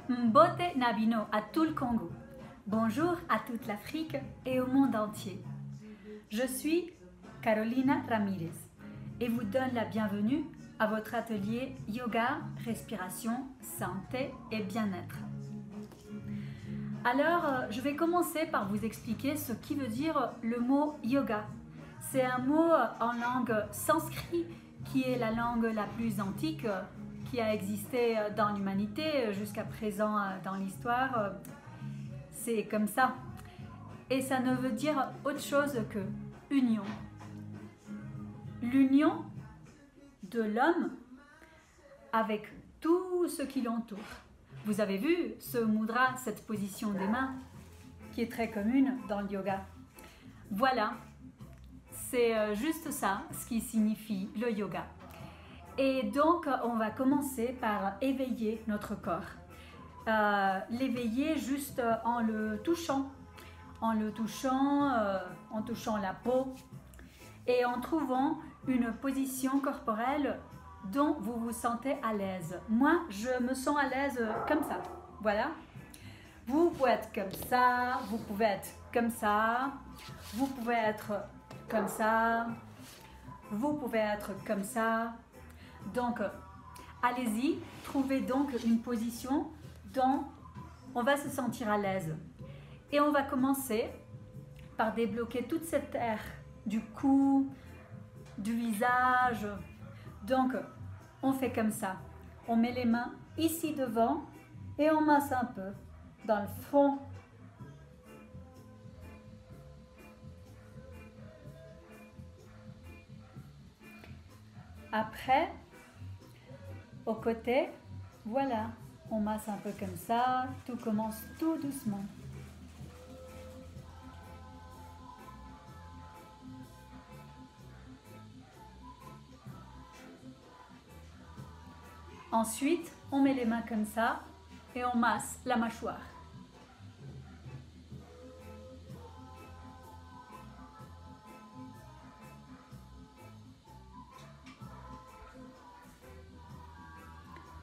Mbote Nabino à tout le Congo. Bonjour à toute l'Afrique et au monde entier. Je suis Carolina Ramirez et vous donne la bienvenue à votre atelier Yoga, Respiration, Santé et Bien-être. Alors, je vais commencer par vous expliquer ce qui veut dire le mot yoga. C'est un mot en langue sanskrit qui est la langue la plus antique qui a existé dans l'humanité jusqu'à présent dans l'histoire. C'est comme ça. Et ça ne veut dire autre chose que union. L'union de l'homme avec tout ce qui l'entoure. Vous avez vu ce mudra, cette position des mains qui est très commune dans le yoga. Voilà, c'est juste ça ce qui signifie le yoga. Et donc, on va commencer par éveiller notre corps. L'éveiller juste en le touchant, en touchant la peau et en trouvant une position corporelle dont vous vous sentez à l'aise. Moi, je me sens à l'aise comme ça. Voilà. Vous pouvez être comme ça, vous pouvez être comme ça, vous pouvez être comme ça, vous pouvez être comme ça. Donc, allez-y, trouvez donc une position dont on va se sentir à l'aise. Et on va commencer par débloquer toute cette air du cou, du visage. Donc, on fait comme ça. On met les mains ici devant et on masse un peu dans le front. Après, au côté, voilà, on masse un peu comme ça, tout commence tout doucement. Ensuite, on met les mains comme ça et on masse la mâchoire.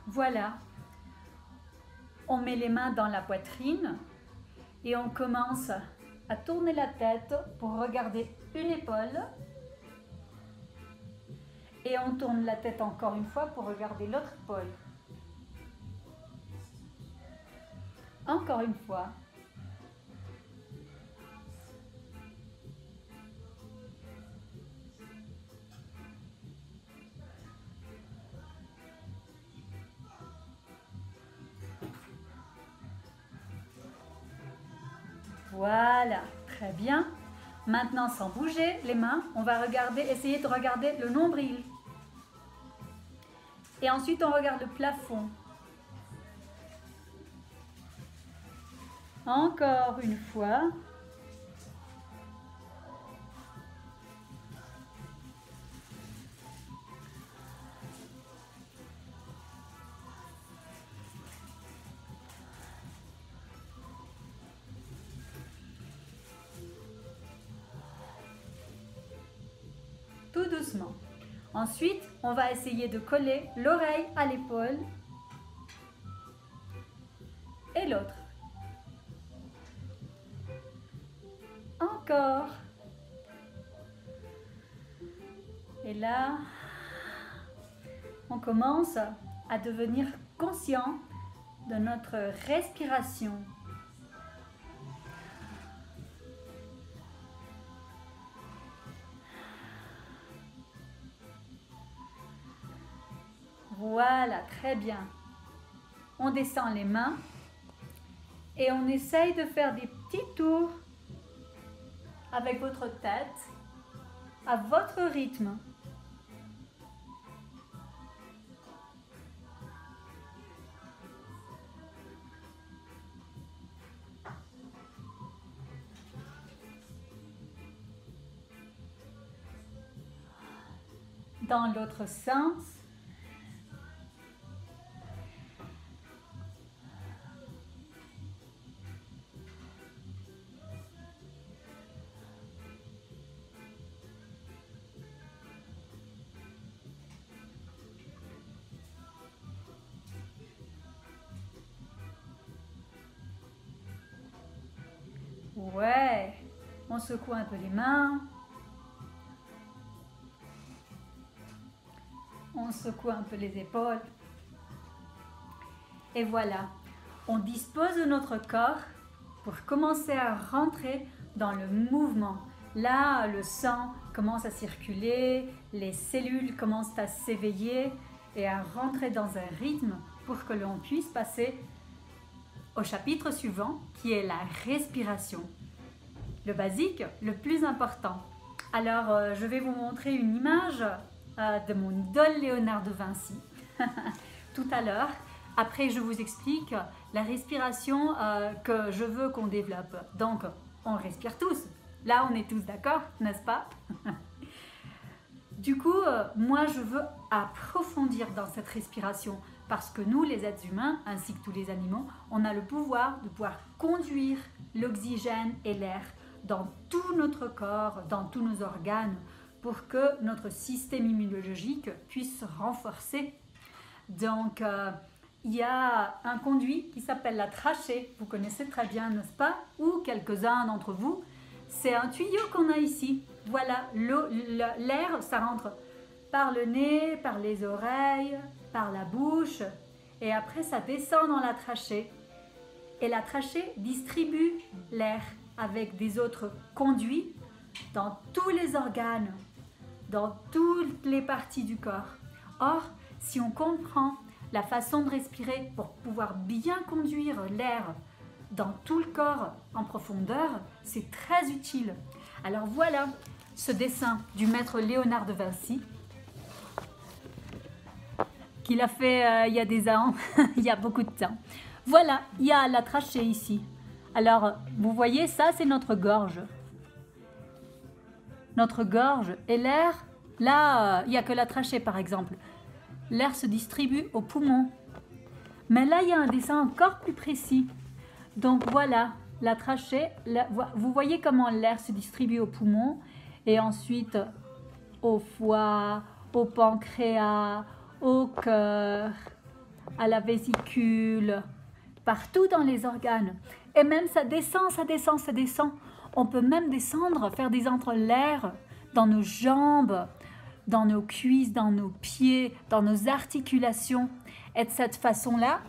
Voilà, on met les mains dans la poitrine et on commence à tourner la tête pour regarder une épaule. Et on tourne la tête encore une fois pour regarder l'autre épaule. Encore une fois. Voilà, très bien. Maintenant, sans bouger les mains, on va essayer de regarder le nombril. Et ensuite, on regarde le plafond. Encore une fois. Tout doucement. Ensuite, on va essayer de coller l'oreille à l'épaule et l'autre. Encore. Et là, on commence à devenir conscient de notre respiration. Voilà, très bien. On descend les mains et on essaye de faire des petits tours avec votre tête à votre rythme. Dans l'autre sens. Ouais, on secoue un peu les mains. On secoue un peu les épaules. Et voilà, on dispose de notre corps pour commencer à rentrer dans le mouvement. Là, le sang commence à circuler, les cellules commencent à s'éveiller et à rentrer dans un rythme pour que l'on puisse passer au chapitre suivant qui est la respiration. Le basique, le plus important. Alors, je vais vous montrer une image de mon idole Léonard de Vinci tout à l'heure. Après, je vous explique la respiration que je veux qu'on développe. Donc, on respire tous. Là, on est tous d'accord, n'est-ce pas? Du coup, moi, je veux approfondir dans cette respiration parce que nous, les êtres humains, ainsi que tous les animaux, on a le pouvoir de pouvoir conduire l'oxygène et l'air dans tout notre corps, dans tous nos organes, pour que notre système immunologique puisse se renforcer. Donc, il y a un conduit qui s'appelle la trachée, vous connaissez très bien, n'est-ce pas? Ou quelques-uns d'entre vous. C'est un tuyau qu'on a ici. Voilà, l'air, ça rentre par le nez, par les oreilles, par la bouche, et après ça descend dans la trachée. Et la trachée distribue l'air avec des autres conduits dans tous les organes, dans toutes les parties du corps. Or, si on comprend la façon de respirer pour pouvoir bien conduire l'air dans tout le corps en profondeur, c'est très utile. Alors voilà ce dessin du maître Léonard de Vinci qu'il a fait il y a des ans, il y a beaucoup de temps. Voilà, il y a la trachée ici. Alors, vous voyez, ça c'est notre gorge. Notre gorge et l'air, là, il n'y a que la trachée par exemple. L'air se distribue aux poumons. Mais là, il y a un dessin encore plus précis. Donc voilà, la trachée, vous voyez comment l'air se distribue aux poumons et ensuite au foie, au pancréas, au cœur, à la vésicule, partout dans les organes. Et même ça descend, ça descend, ça descend. On peut même descendre, faire descendre l'air dans nos jambes, dans nos cuisses, dans nos pieds, dans nos articulations. Et de cette façon-là,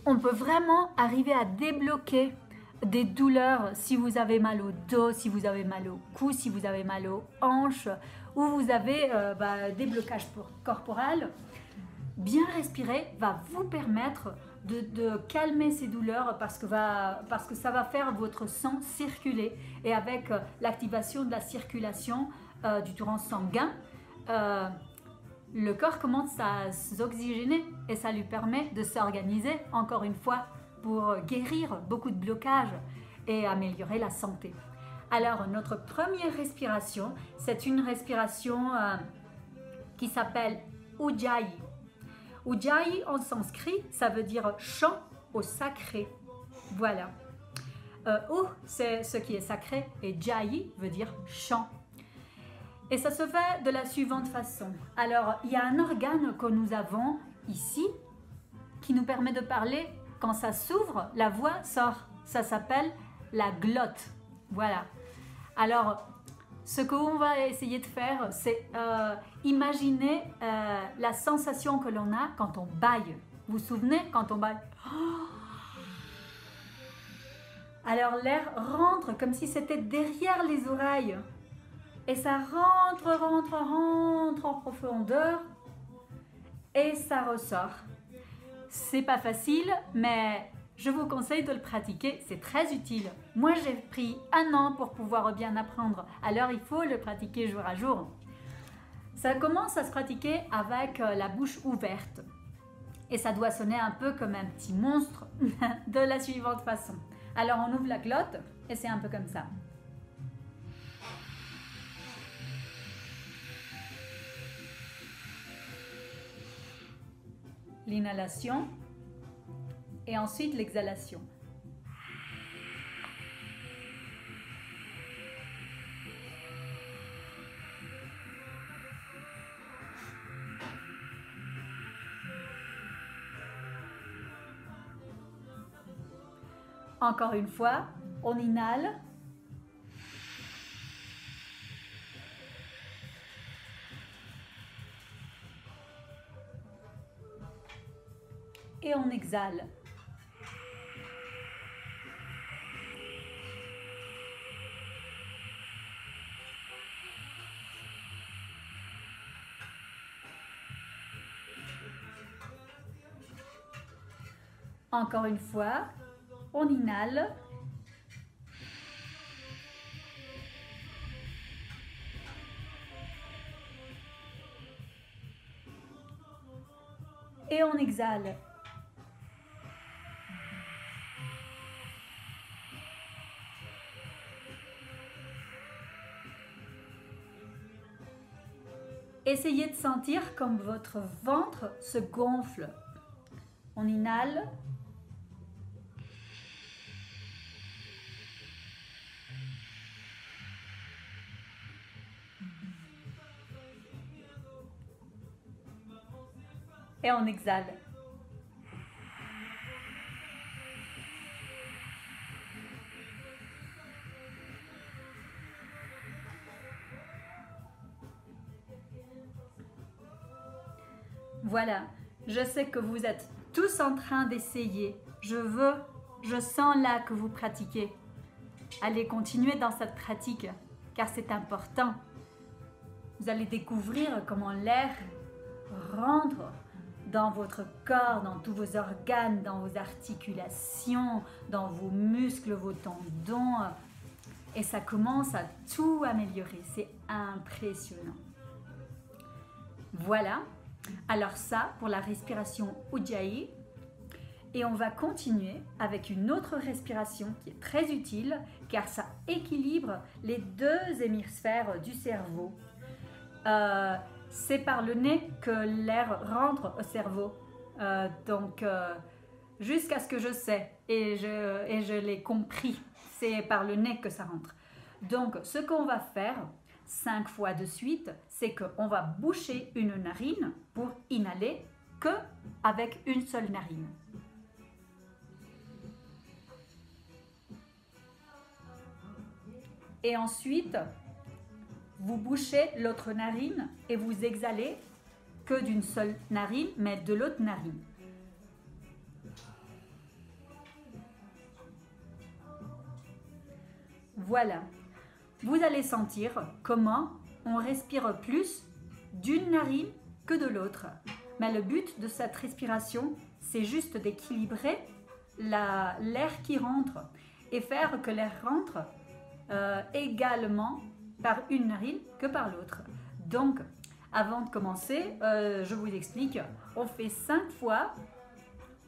on peut vraiment arriver à débloquer des douleurs si vous avez mal au dos, si vous avez mal au cou, si vous avez mal aux hanches, ou vous avez des blocages corporels. Bien respirer va vous permettre de calmer ces douleurs parce que ça va faire votre sang circuler. Et avec l'activation de la circulation du torrent sanguin, le corps commence à s'oxygéner et ça lui permet de s'organiser, encore une fois, pour guérir beaucoup de blocages et améliorer la santé. Alors, notre première respiration, c'est une respiration qui s'appelle Ujjayi. Ujjayi en sanskrit, ça veut dire chant au sacré. Voilà. U, c'est ce qui est sacré et Jayi veut dire chant. Et ça se fait de la suivante façon. Alors, il y a un organe que nous avons ici qui nous permet de parler. Quand ça s'ouvre, la voix sort. Ça s'appelle la glotte. Voilà. Alors, ce qu'on va essayer de faire, c'est imaginer la sensation que l'on a quand on bâille. Vous vous souvenez quand on bâille? Alors, l'air rentre comme si c'était derrière les oreilles. Et ça rentre en profondeur et ça ressort. C'est pas facile, mais je vous conseille de le pratiquer, c'est très utile. Moi, j'ai pris 1 an pour pouvoir bien apprendre, alors il faut le pratiquer jour à jour. Ça commence à se pratiquer avec la bouche ouverte. Et ça doit sonner un peu comme un petit monstre de la suivante façon. Alors, on ouvre la glotte et c'est un peu comme ça. L'inhalation et ensuite l'exhalation. Encore une fois, On inhale. Et on exhale. Encore une fois, on inhale. Et on exhale. Essayez de sentir comme votre ventre se gonfle. On inhale. Et on exhale. Voilà, je sais que vous êtes tous en train d'essayer. Je sens là que vous pratiquez. Allez continuer dans cette pratique, car c'est important. Vous allez découvrir comment l'air rentre dans votre corps, dans tous vos organes, dans vos articulations, dans vos muscles, vos tendons. Et ça commence à tout améliorer. C'est impressionnant. Voilà. Alors ça, pour la respiration Ujjayi. Et on va continuer avec une autre respiration qui est très utile car ça équilibre les deux hémisphères du cerveau. C'est par le nez que l'air rentre au cerveau. Jusqu'à ce que je sais et je l'ai compris, c'est par le nez que ça rentre. Donc, ce qu'on va faire 5 fois de suite, c'est qu'on va boucher une narine pour inhaler que avec une seule narine. Et ensuite, vous bouchez l'autre narine et vous exhalez que d'une seule narine, mais de l'autre narine. Voilà. Vous allez sentir comment on respire plus d'une narine que de l'autre. Mais le but de cette respiration, c'est juste d'équilibrer l'air qui rentre et faire que l'air rentre également par une narine que par l'autre. Donc, avant de commencer, je vous explique. On fait 5 fois,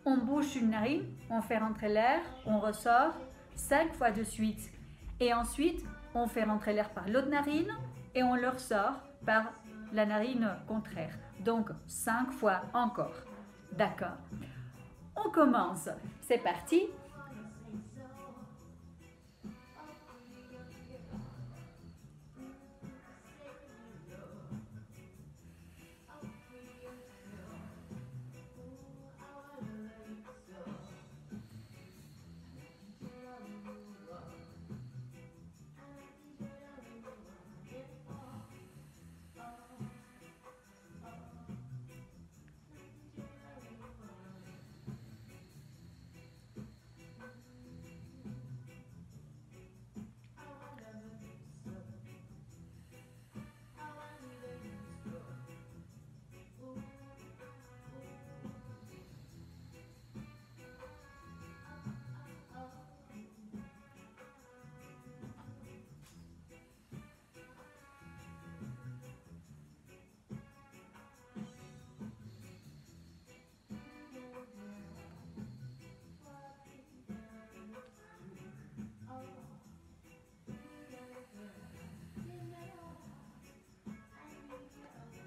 on bouche une narine, on fait rentrer l'air, on ressort 5 fois de suite. Et ensuite, on fait rentrer l'air par l'autre narine et on le ressort par la narine contraire. Donc, 5 fois encore. D'accord. On commence. C'est parti.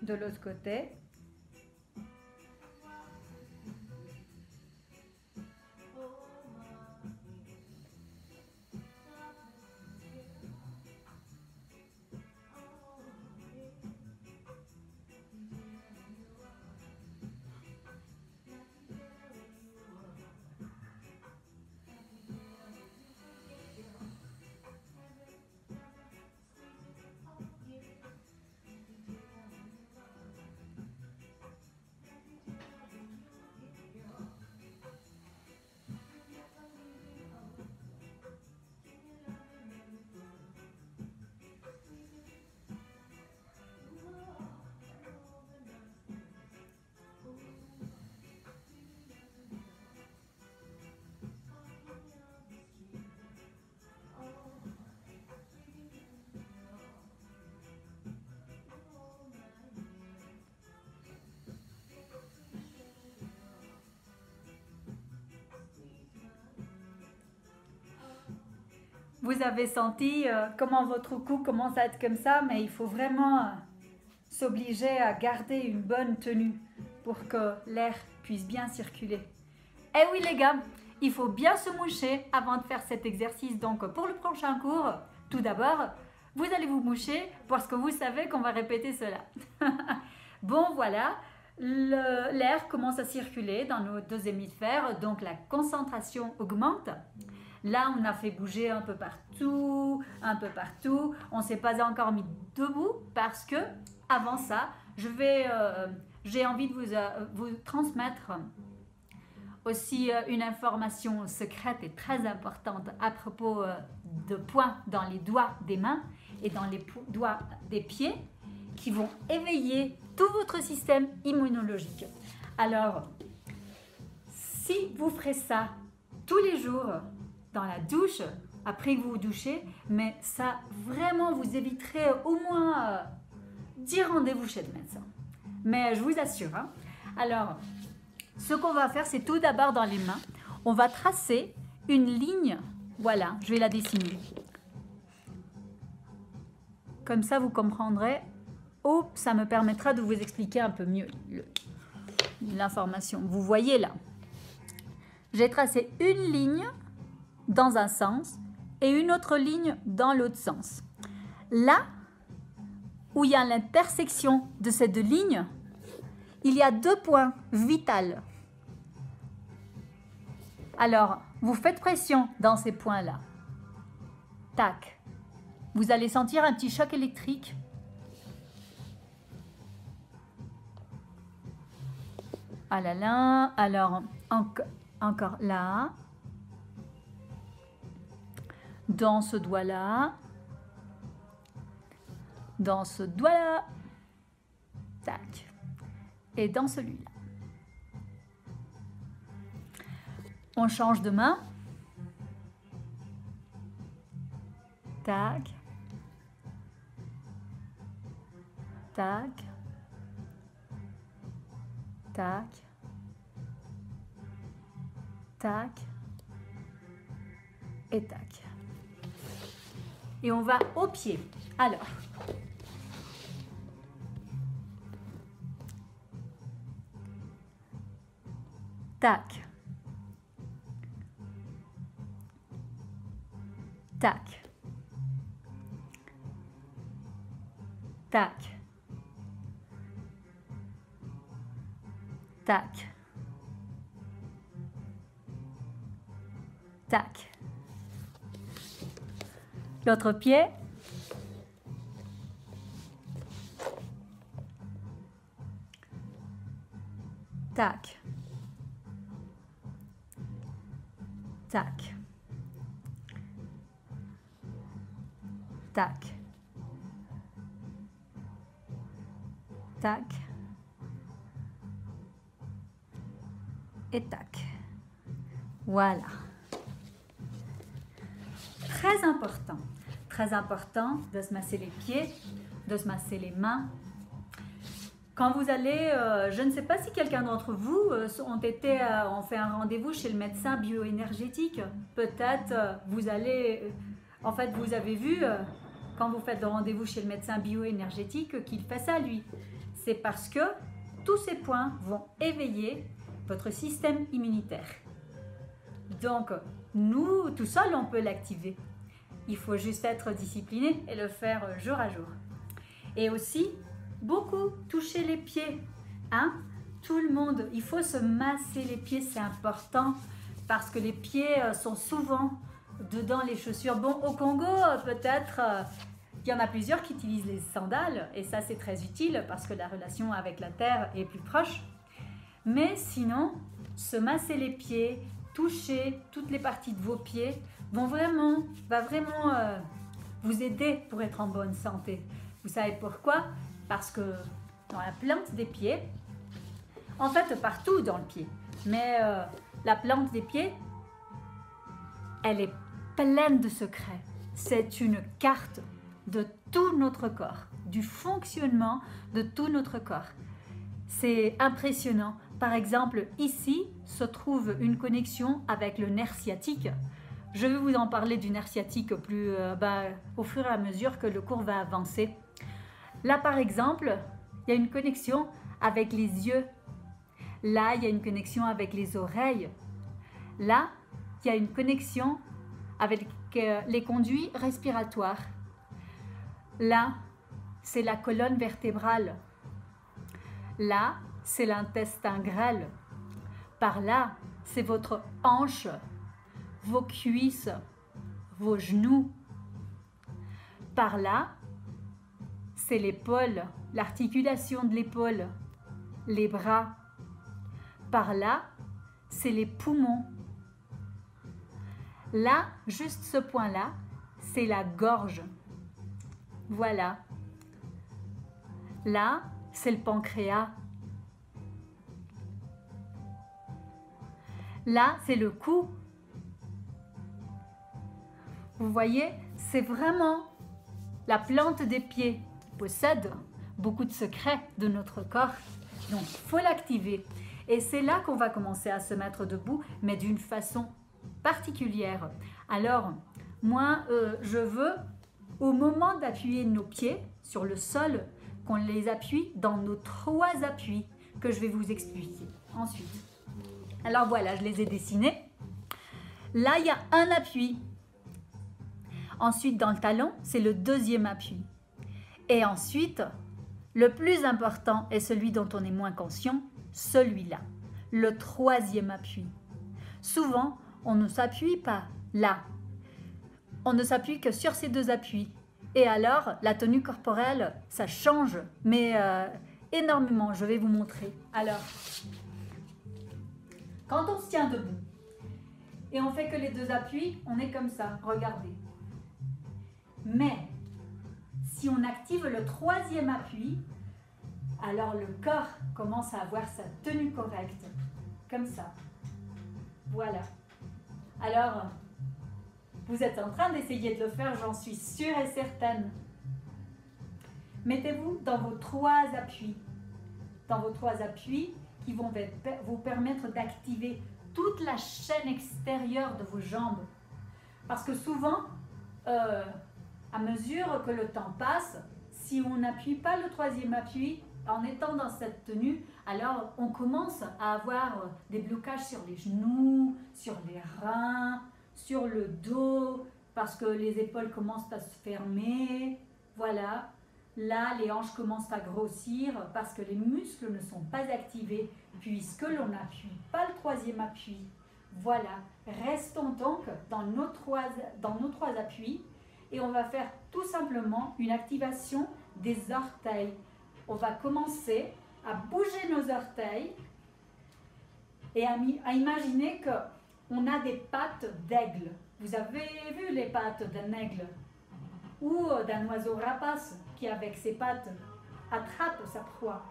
De l'autre côté. vous avez senti comment votre cou commence à être comme ça, mais il faut vraiment s'obliger à garder une bonne tenue pour que l'air puisse bien circuler. Eh oui les gars, il faut bien se moucher avant de faire cet exercice. Donc pour le prochain cours, tout d'abord, vous allez vous moucher parce que vous savez qu'on va répéter cela. Bon voilà, l'air commence à circuler dans nos deux hémisphères, donc la concentration augmente. Là, on a fait bouger un peu partout, un peu partout. On ne s'est pas encore mis debout parce que, avant ça, j'ai envie de vous transmettre aussi une information secrète et très importante à propos de points dans les doigts des mains et dans les doigts des pieds qui vont éveiller tout votre système immunologique. Alors, si vous ferez ça tous les jours dans la douche, après que vous vous douchez, mais ça vraiment vous éviterez au moins 10 rendez-vous chez le médecin. Mais je vous assure. Hein. Alors, ce qu'on va faire, c'est tout d'abord dans les mains, on va tracer une ligne. Voilà, je vais la dessiner. Comme ça, vous comprendrez. Oh, ça me permettra de vous expliquer un peu mieux l'information. Vous voyez là, j'ai tracé une ligne dans un sens et une autre ligne dans l'autre sens. Là où il y a l'intersection de ces deux lignes, il y a 2 points vitaux. Alors, vous faites pression dans ces points-là. Tac. Vous allez sentir un petit choc électrique. Ah là là. Alors, encore là. Dans ce doigt-là. Dans ce doigt-là. Tac. Et dans celui-là. On change de main. Tac. Tac. Tac. Tac. Et tac. Et on va au pied. Alors. Tac. Tac. Tac. Tac. Tac. L'autre pied. Tac. Tac. Tac. Tac. Et tac. Voilà. Très important de se masser les pieds, de se masser les mains. Quand vous allez, je ne sais pas si quelqu'un d'entre vous ont fait un rendez-vous chez le médecin bioénergétique. Peut-être vous allez, en fait vous avez vu quand vous faites le rendez-vous chez le médecin bioénergétique qu'il fait ça lui. C'est parce que tous ces points vont éveiller votre système immunitaire. Donc, nous, tout seul, on peut l'activer. Il faut juste être discipliné et le faire jour à jour. Et aussi, beaucoup toucher les pieds. Hein? Tout le monde, il faut se masser les pieds, c'est important parce que les pieds sont souvent dedans les chaussures. Bon, au Congo, peut-être, il y en a plusieurs qui utilisent les sandales et ça, c'est très utile parce que la relation avec la terre est plus proche. Mais sinon, se masser les pieds, toucher toutes les parties de vos pieds va vraiment vous aider pour être en bonne santé. Vous savez pourquoi? Parce que dans la plante des pieds, en fait partout dans le pied, mais la plante des pieds, elle est pleine de secrets. C'est une carte de tout notre corps, du fonctionnement de tout notre corps. C'est impressionnant. Par exemple, ici se trouve une connexion avec le nerf sciatique. je vais vous en parler du nerf sciatique plus, au fur et à mesure que le cours va avancer. Là, par exemple, il y a une connexion avec les yeux. Là, il y a une connexion avec les oreilles. Là, il y a une connexion avec les conduits respiratoires. Là, c'est la colonne vertébrale. Là, c'est l'intestin grêle. Par là, c'est votre hanche, vos cuisses, vos genoux. Par là, c'est l'épaule, l'articulation de l'épaule, les bras. Par là, c'est les poumons. Là, juste ce point-là, c'est la gorge. Voilà. Là, c'est le pancréas. Là, c'est le cou. Vous voyez, c'est vraiment la plante des pieds qui possède beaucoup de secrets de notre corps. Donc, il faut l'activer. Et c'est là qu'on va commencer à se mettre debout, mais d'une façon particulière. Alors, moi, je veux, au moment d'appuyer nos pieds sur le sol, qu'on les appuie dans nos 3 appuis que je vais vous expliquer ensuite. Alors voilà, je les ai dessinés. Là, il y a un appui. Ensuite, dans le talon, c'est le 2e appui. Et ensuite, le plus important est celui dont on est moins conscient, celui-là, le 3e appui. Souvent, on ne s'appuie pas là. On ne s'appuie que sur ces 2 appuis. Et alors, la tenue corporelle, ça change, mais énormément. Je vais vous montrer. Alors, quand on se tient debout et on fait que les 2 appuis, on est comme ça. Regardez. Mais, si on active le 3e appui, alors le corps commence à avoir sa tenue correcte. Comme ça. Voilà. Alors, vous êtes en train d'essayer de le faire, j'en suis sûre et certaine. Mettez-vous dans vos 3 appuis. Dans vos 3 appuis qui vont vous permettre d'activer toute la chaîne extérieure de vos jambes. Parce que souvent, à mesure que le temps passe, si on n'appuie pas le 3e appui, en étant dans cette tenue, alors on commence à avoir des blocages sur les genoux, sur les reins, sur le dos, parce que les épaules commencent à se fermer. Voilà. Là, les hanches commencent à grossir parce que les muscles ne sont pas activés puisque l'on n'appuie pas le 3e appui. Voilà. Restons donc dans nos 3 appuis et on va faire tout simplement une activation des orteils. On va commencer à bouger nos orteils et à imaginer qu'on a des pattes d'aigle. Vous avez vu les pattes d'un aigle ou d'un oiseau rapace qui, avec ses pattes, attrape sa proie.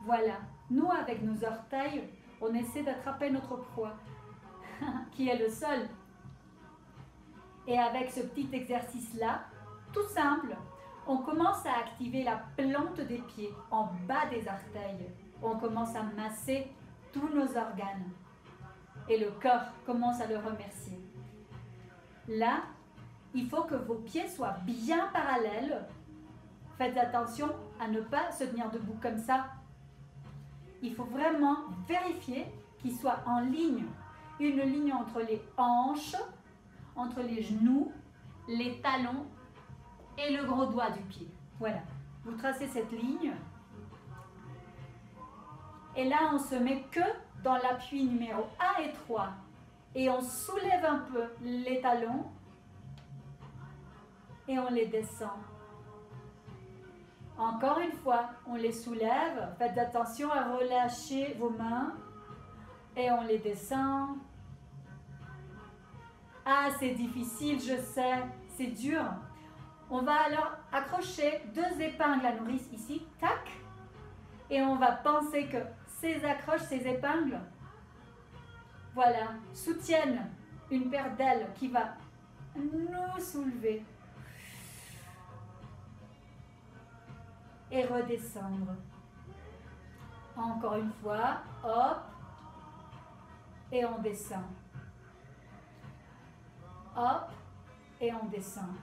Voilà. Nous, avec nos orteils, on essaie d'attraper notre proie, qui est le sol. Et avec ce petit exercice-là, tout simple, on commence à activer la plante des pieds en bas des orteils. On commence à masser tous nos organes. Et le corps commence à le remercier. Là, il faut que vos pieds soient bien parallèles. Faites attention à ne pas se tenir debout comme ça. Il faut vraiment vérifier qu'ils soient en ligne. Une ligne entre les hanches, entre les genoux, les talons et le gros doigt du pied. Voilà. Vous tracez cette ligne. Et là, on se met que dans l'appui numéro 1 et 3. Et on soulève un peu les talons et on les descend. Encore une fois, on les soulève. Faites attention à relâcher vos mains et on les descend. Ah, c'est difficile, je sais, c'est dur. On va alors accrocher 2 épingles à nourrice ici, tac, et on va penser que ces accroches, ces épingles, voilà, soutiennent une paire d'ailes qui va nous soulever et redescendre. Encore une fois, hop, et on descend. Hop, et on descend.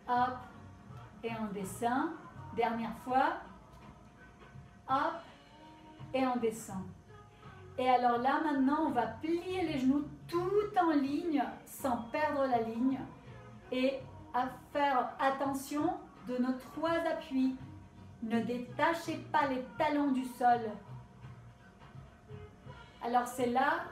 Hop, et on descend. Dernière fois. Hop, et on descend. Et alors là, maintenant, on va plier les genoux tout en ligne, sans perdre la ligne. Et à faire attention de nos 3 appuis. Ne détachez pas les talons du sol. Alors c'est là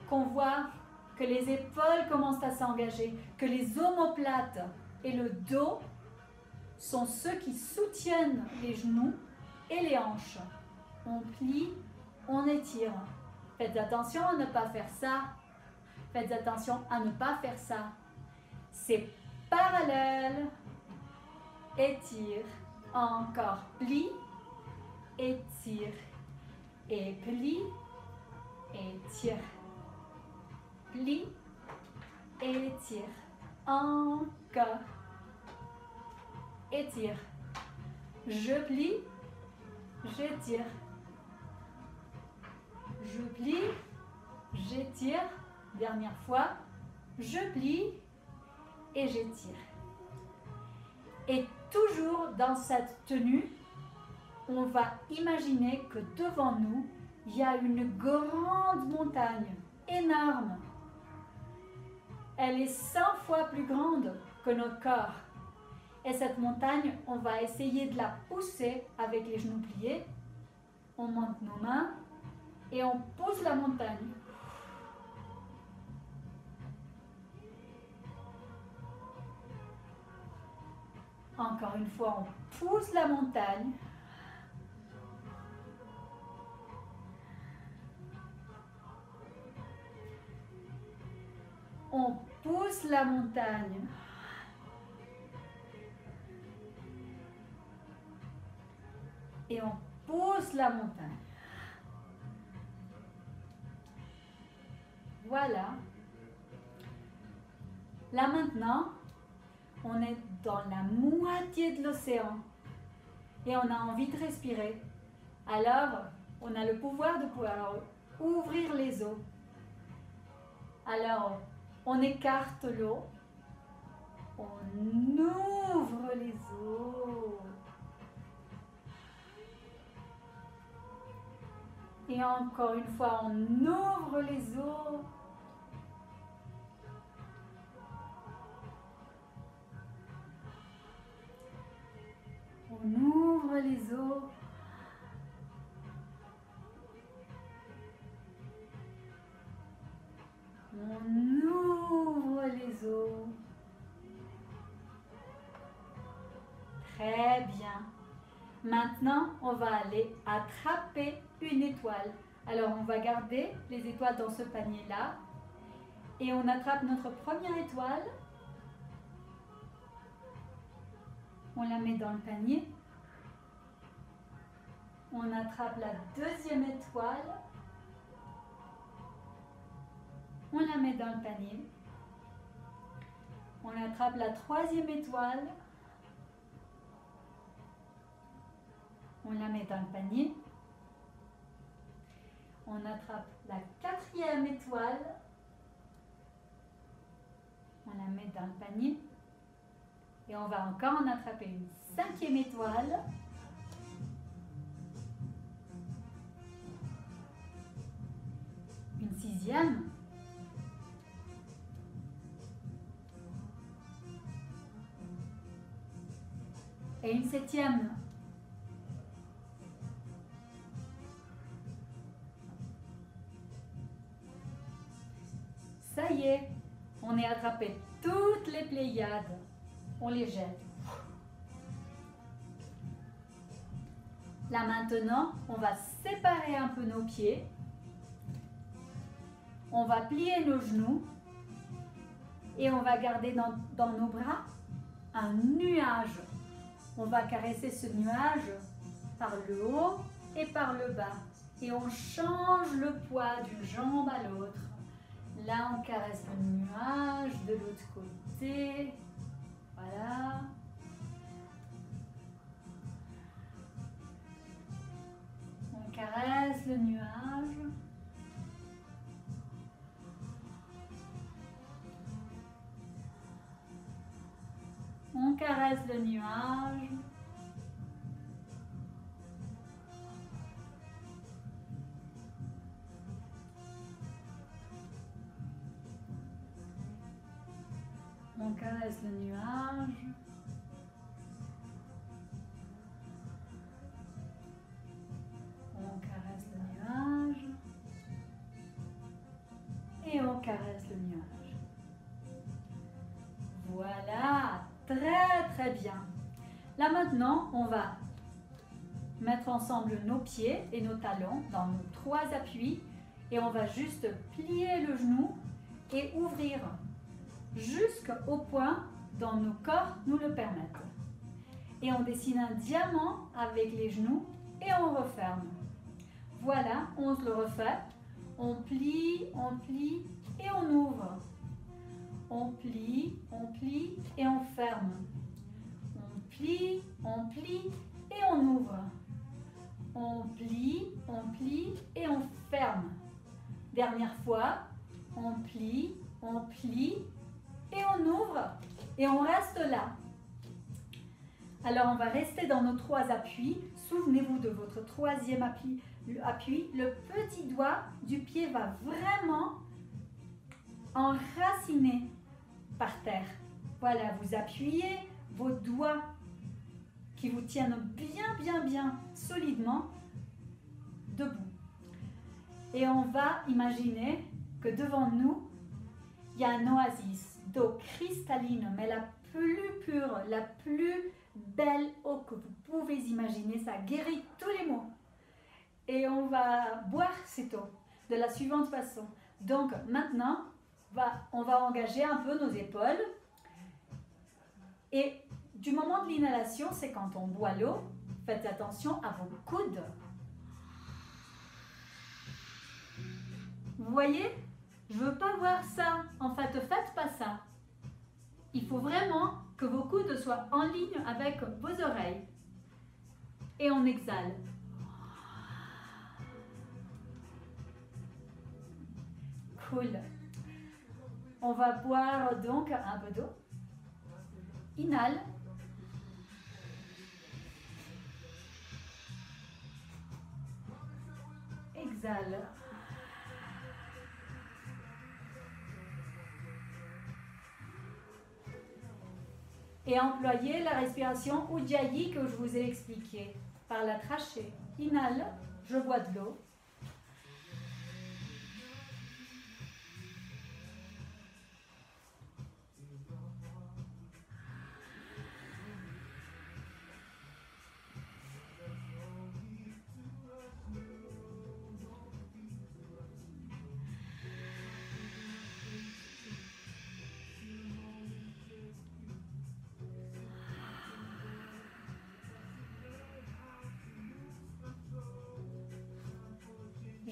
qu'on voit que les épaules commencent à s'engager, que les omoplates et le dos sont ceux qui soutiennent les genoux et les hanches. On plie, on étire. Faites attention à ne pas faire ça. Faites attention à ne pas faire ça. C'est parallèle. Étire. Encore. Plie. Étire. Et plie. Étire. Plie. Étire. Encore. Étire. Je plie. J'étire. Je plie. J'étire. Dernière fois. Je plie. Et j'étire. Et toujours dans cette tenue, on va imaginer que devant nous, il y a une grande montagne, énorme. Elle est 100 fois plus grande que notre corps. Et cette montagne, on va essayer de la pousser avec les genoux pliés. On monte nos mains et on pousse la montagne. Encore une fois, on pousse la montagne. On pousse la montagne. Et on pousse la montagne. Voilà. Là maintenant, on est dans la moitié de l'océan et on a envie de respirer. Alors, on a le pouvoir de pouvoir ouvrir les eaux. Alors, on écarte l'eau, on ouvre les eaux. Et encore une fois, on ouvre les eaux. On ouvre les eaux. On ouvre les eaux. Très bien. Maintenant, on va aller attraper une étoile. Alors, on va garder les étoiles dans ce panier-là. Et on attrape notre première étoile. On la met dans le panier. On attrape la deuxième étoile. On la met dans le panier. On attrape la troisième étoile. On la met dans le panier. On attrape la quatrième étoile. On la met dans le panier. Et on va encore en attraper une cinquième étoile. Une sixième. Et une septième. Ça y est, on est attrapé toutes les Pléiades. On les jette. Là maintenant, on va séparer un peu nos pieds. On va plier nos genoux. Et on va garder dans nos bras un nuage. On va caresser ce nuage par le haut et par le bas. Et on change le poids d'une jambe à l'autre. Là, on caresse le nuage de l'autre côté. Voilà. On caresse le nuage. caresse le nuage. On caresse le nuage. On caresse le nuage. Et on caresse le nuage. Voilà, très très bien. Là maintenant, on va mettre ensemble nos pieds et nos talons dans nos 3 appuis et on va juste plier le genou et ouvrir jusqu'au point dont nos corps nous le permettent. Et on dessine un diamant avec les genoux et on referme. Voilà, on se le refait. On plie et on ouvre. On plie et on ferme. On plie et on ouvre. On plie et on ferme. Dernière fois, on plie et on ouvre et on reste là. Alors on va rester dans nos 3 appuis. Souvenez-vous de votre 3e appui. Le petit doigt du pied va vraiment enraciner par terre. Voilà, vous appuyez vos doigts qui vous tiennent bien solidement debout. Et on va imaginer que devant nous, il y a un oasis d'eau cristalline, mais la plus pure, la plus belle eau que vous pouvez imaginer. Ça guérit tous les maux. Et on va boire cette eau de la suivante façon. Donc maintenant, on va engager un peu nos épaules. Et du moment de l'inhalation, c'est quand on boit l'eau, faites attention à vos coudes. Vous voyez? Je ne veux pas voir ça. En fait, faites pas ça. Il faut vraiment que vos coudes soient en ligne avec vos oreilles. Et on exhale. Cool. On va boire donc un peu d'eau. Inhale. Exhale. Et employez la respiration Ujjayi que je vous ai expliqué par la trachée. Inhale, je bois de l'eau.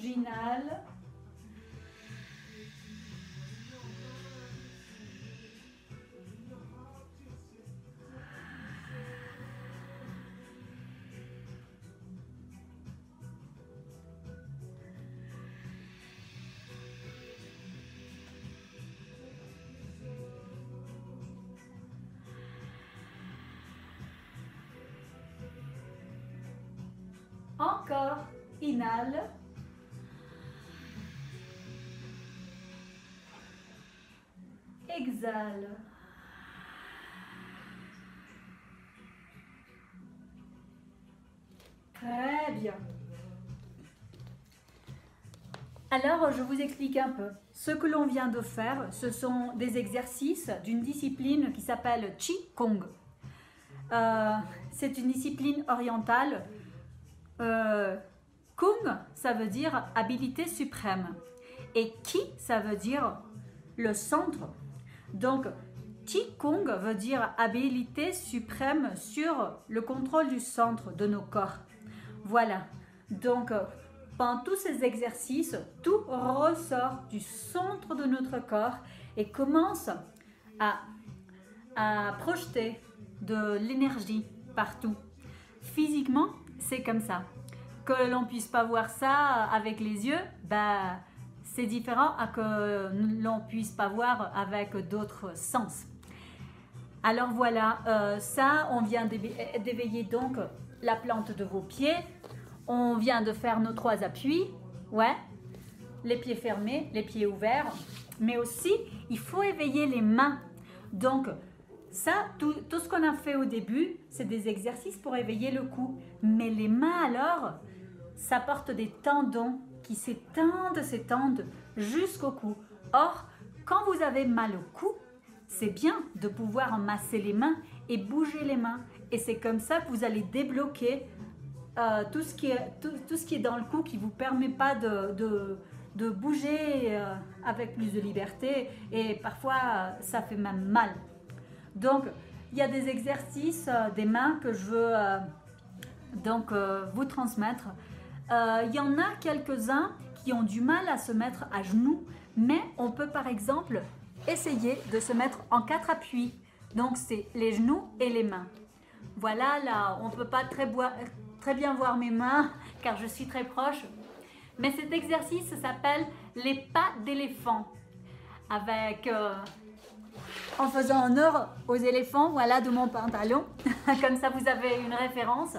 J'inhale. Encore, inhale. Exhale. Très bien. Alors, je vous explique un peu. Ce que l'on vient de faire, ce sont des exercices d'une discipline qui s'appelle Qigong. C'est une discipline orientale. Kung, ça veut dire habilité suprême. Et Qi, ça veut dire le centre. Donc, Qigong veut dire habilité suprême sur le contrôle du centre de nos corps. Voilà. Donc, pendant tous ces exercices, tout ressort du centre de notre corps et commence à projeter de l'énergie partout. Physiquement, c'est comme ça. Que l'on ne puisse pas voir ça avec les yeux, c'est différent à que l'on ne puisse pas voir avec d'autres sens. Alors voilà, ça, on vient d'éveiller donc la plante de vos pieds. On vient de faire nos 3 appuis. Ouais, les pieds fermés, les pieds ouverts. Mais aussi, il faut éveiller les mains. Donc, ça, tout ce qu'on a fait au début, c'est des exercices pour éveiller le cou. Mais les mains alors, ça porte des tendons qui s'étendent jusqu'au cou. Or, quand vous avez mal au cou, c'est bien de pouvoir masser les mains et bouger les mains. Et c'est comme ça que vous allez débloquer tout ce qui est dans le cou qui ne vous permet pas de bouger avec plus de liberté. Et parfois, ça fait même mal. Donc, il y a des exercices des mains que je veux vous transmettre. Il y en a quelques-uns qui ont du mal à se mettre à genoux, mais on peut par exemple essayer de se mettre en 4 appuis. Donc, c'est les genoux et les mains. Voilà, là, on ne peut pas très bien voir mes mains car je suis très proche. Mais cet exercice s'appelle les pas d'éléphant. En faisant honneur aux éléphants, voilà, de mon pantalon. Comme ça, vous avez une référence.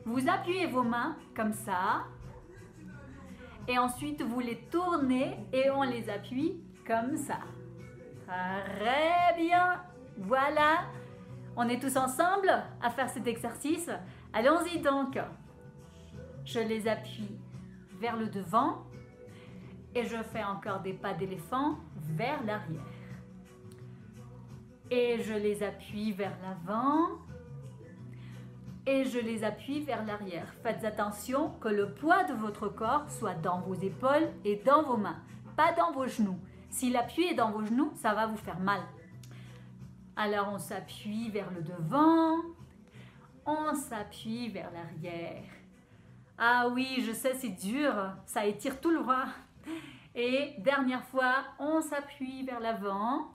Vous appuyez vos mains comme ça. Et ensuite, vous les tournez et on les appuie comme ça. Très bien. Voilà. On est tous ensemble à faire cet exercice. Allons-y donc. Je les appuie vers le devant. Et je fais encore des pas d'éléphant vers l'arrière. Et je les appuie vers l'avant. Et je les appuie vers l'arrière. Faites attention que le poids de votre corps soit dans vos épaules et dans vos mains, pas dans vos genoux. Si l'appui est dans vos genoux, ça va vous faire mal. Alors on s'appuie vers le devant, on s'appuie vers l'arrière. Ah oui, je sais, c'est dur, ça étire tout le bras. Et dernière fois, on s'appuie vers l'avant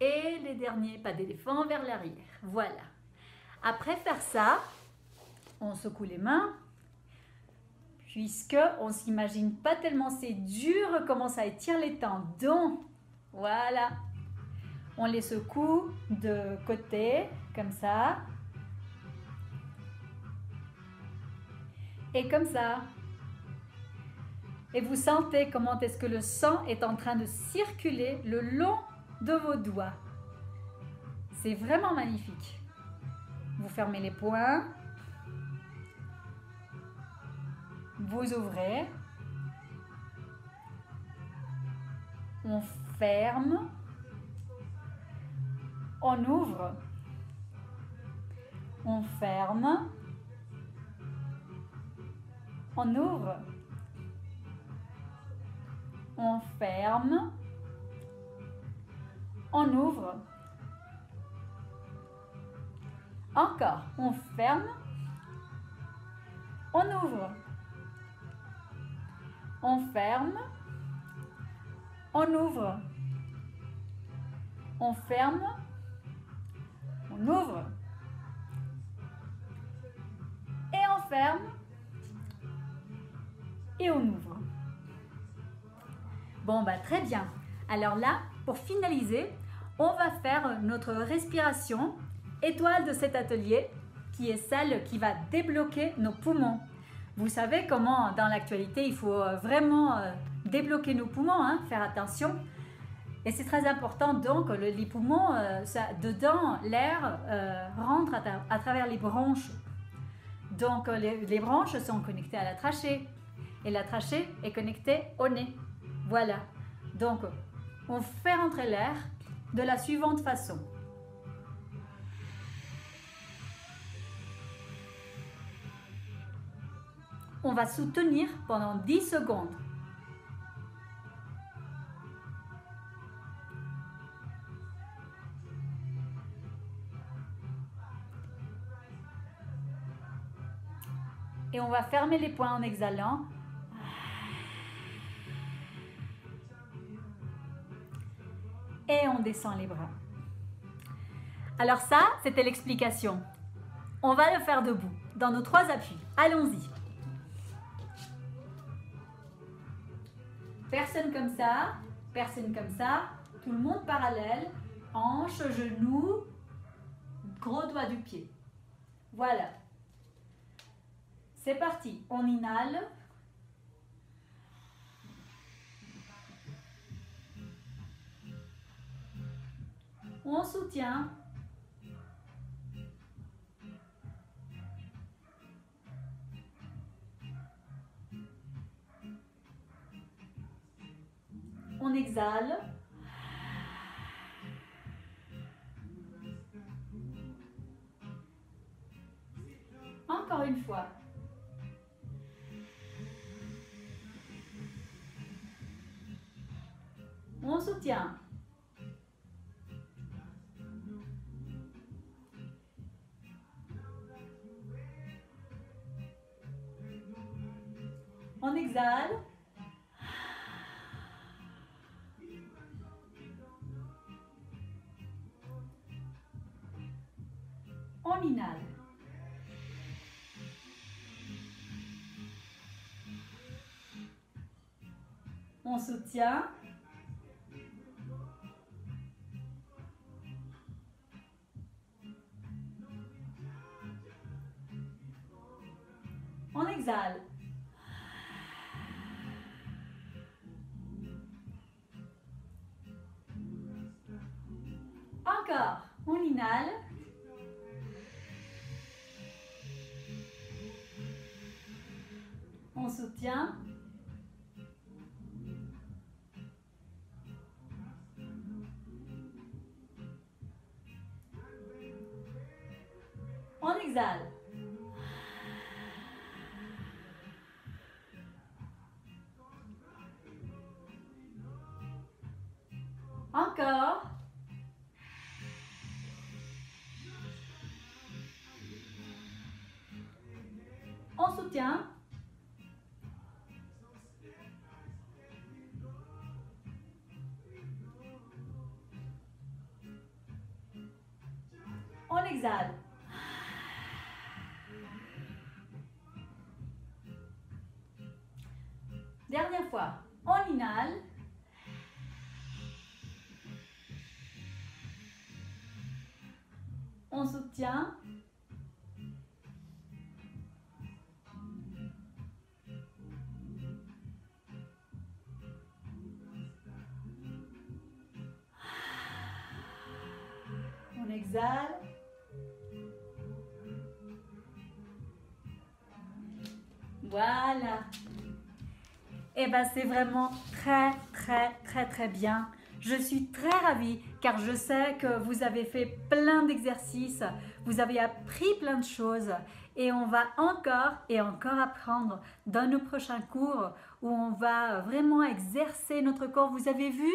et les derniers pas d'éléphant vers l'arrière. Voilà. Après faire ça, on secoue les mains, puisque on ne s'imagine pas tellement c'est dur comment ça étire les tendons. Voilà. On les secoue de côté, comme ça. Et comme ça. Et vous sentez comment est-ce que le sang est en train de circuler le long de vos doigts. C'est vraiment magnifique. Vous fermez les poings. Vous ouvrez. On ferme. On ouvre. On ferme. On ouvre. On ferme. On ouvre. Encore. On ferme. On ouvre. On ferme. On ouvre. On ferme. On ouvre. Et on ferme. Et on ouvre. Bon, bah très bien. Alors là, pour finaliser, on va faire notre respiration étoile de cet atelier, qui est celle qui va débloquer nos poumons. Vous savez comment, dans l'actualité, il faut vraiment débloquer nos poumons, hein, faire attention. Et c'est très important, donc, les poumons, dedans, l'air rentre à travers les bronches. Donc, les bronches sont connectées à la trachée. Et la trachée est connectée au nez. Voilà. Donc, on fait rentrer l'air de la suivante façon. On va soutenir pendant 10 secondes. Et on va fermer les poings en exhalant. Et on descend les bras. Alors ça, c'était l'explication. On va le faire debout, dans nos 3 appuis. Allons-y. Personne comme ça, tout le monde parallèle, hanche, genoux, gros doigt du pied. Voilà. C'est parti. On inhale. On soutient. On exhale. Encore une fois. On soutient. On exhale. On inhale. On soutient. On exhale. Encore. On inhale. On soutient. On exhale. Encore. On soutient. On exhale. Dernière fois. On inhale. On soutient. On exhale. Voilà. Et ben c'est vraiment très bien. Je suis très ravie car je sais que vous avez fait plein d'exercices, vous avez appris plein de choses et on va encore et encore apprendre dans nos prochains cours où on va vraiment exercer notre corps. Vous avez vu,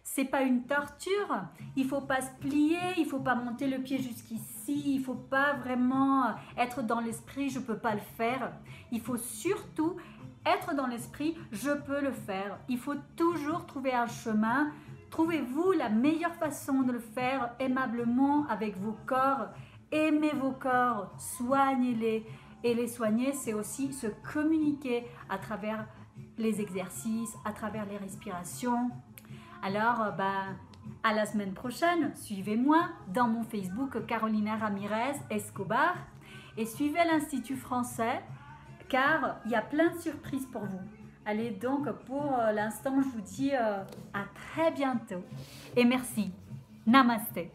c'est pas une torture, il faut pas se plier, il faut pas monter le pied jusqu'ici, il faut pas vraiment être dans l'esprit, je peux pas le faire. Il faut surtout être dans l'esprit, je peux le faire. Il faut toujours trouver un chemin. Trouvez-vous la meilleure façon de le faire aimablement avec vos corps. Aimez vos corps, soignez-les. Et les soigner, c'est aussi se communiquer à travers les exercices, à travers les respirations. Alors, à la semaine prochaine, suivez-moi dans mon Facebook Carolina Ramirez Escobar et suivez l'Institut français car il y a plein de surprises pour vous. Allez donc, pour l'instant, je vous dis à très bientôt et merci. Namasté.